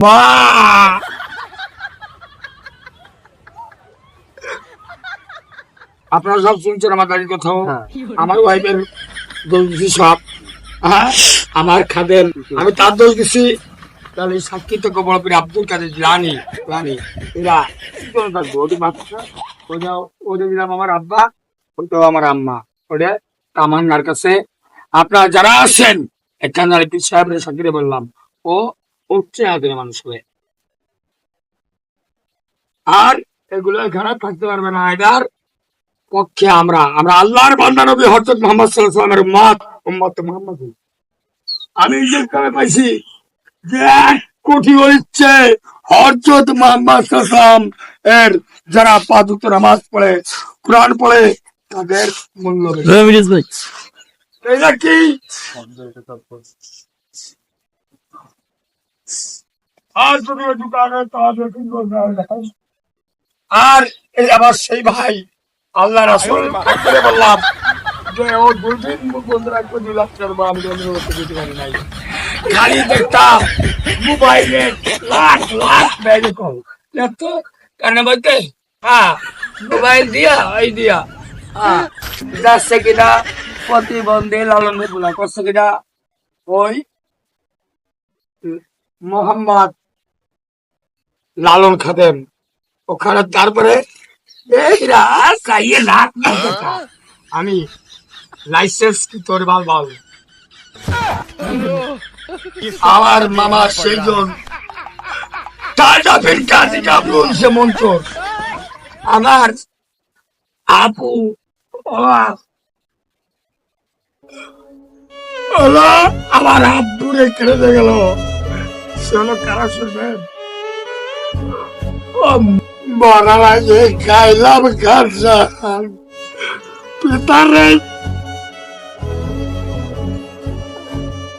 মা আপনারা সব শুনছেন আমার দাদির কথাও। আমার ওয়াইফের দোষ দিছি সব। হ্যাঁ, আমার খাদেন আমি তার দোষ দিছি। তাহলে সাক্ষী থেকে বড় করে আব্দুল কাদের রানী রানী এরা দুজন থাকবো। ওদের বাচ্চা ওদের দিলাম আমার আব্বা, ওটাও আমার আম্মা, ওটা তামান্নার কাছে। আপনারা যারা আছেন এখানে আলিপুর সাহেবের সাক্ষীরে বললাম ও উঠছে আদের মানুষ হয়ে। আর এগুলো এখানে থাকতে পারবে না। এটার পক্ষে আমরা আল্লাহর বান্দা নবী হযরত মুহাম্মদ সাল্লাল্লাহু আলাইহি ওয়াসাল্লামের উম্মত মুহাম্মদ। আমি ইজ্জত করে পাইছি যে কোটি হচ্ছে হযরত মুহাম্মদ সাল্লাল্লাহু আলাইহি ওয়াসাল্লাম এর যারা পাঁচ ওয়াক্ত নামাজ পড়ে কোরআন পড়ে তাদের মূল্য বেশি। এটা কি আর যদি দোকানে তাদের আর এই আমার সেই ভাই আল্লাহ রাসূল করে বললাম যে ও দুদিন বন্ধ রাখবো 2 লাখ টাকা আমি দিতে পারি নাই। খালি দেখতাম মোবাইলে লাখ লাখ ব্যাগে কল এত কানে বলতে। হ্যাঁ, মোবাইল দিয়া এই দিয়া হ্যাঁ যাচ্ছে কিনা প্রতিবন্ধী লালন বলা করছে কিনা ওই মোহাম্মদ লালন খাদেম ওখানে। তারপরে আমি লাইসেন্স কি তোর বাল বাল আমার মামা সেইজন আমার আপু আমার আব্বুরে কেড়ে গেল। সে হলো কারা শুনবেন মরার আগে খাইলাম খাজা পিতারে।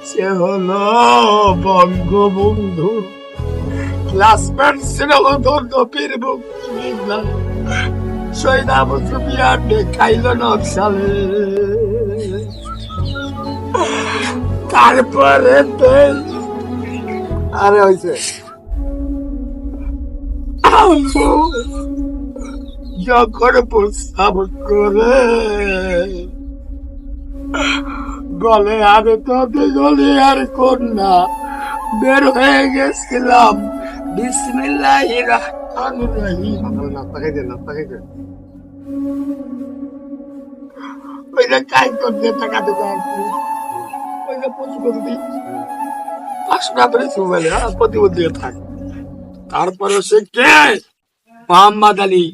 সে হলো বঙ্গবন্ধু ক্লাসমেট ছিল নবীর মুক্তি শহীদ আবু সুফিয়ান খাইল নকশালে। তারপরে আরে হয়েছে যখন প্রস্তাব করে বলে আমি তো বেগলি আর কন্যা বের হয়ে গেছিলাম বিসমিল্লাহির রহমানির রহিম। ওইটা কাজ করতে টাকা দিতে ওইটা প্রতিবন্ধী 500 টাকা করে মোবাইলে প্রতিবন্ধী থাকে। তারপরে সে কে মোহাম্মদ আলী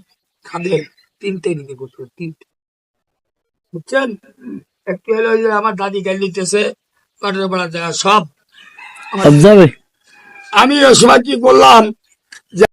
খাদের 3টে নিতে করতো 3টে বুঝছেন। একটু হলো যে আমার দাদি গাড়ি লিখতেছে পাটের পাড়া জায়গা সব যাবে। আমি ওই সময় কি করলাম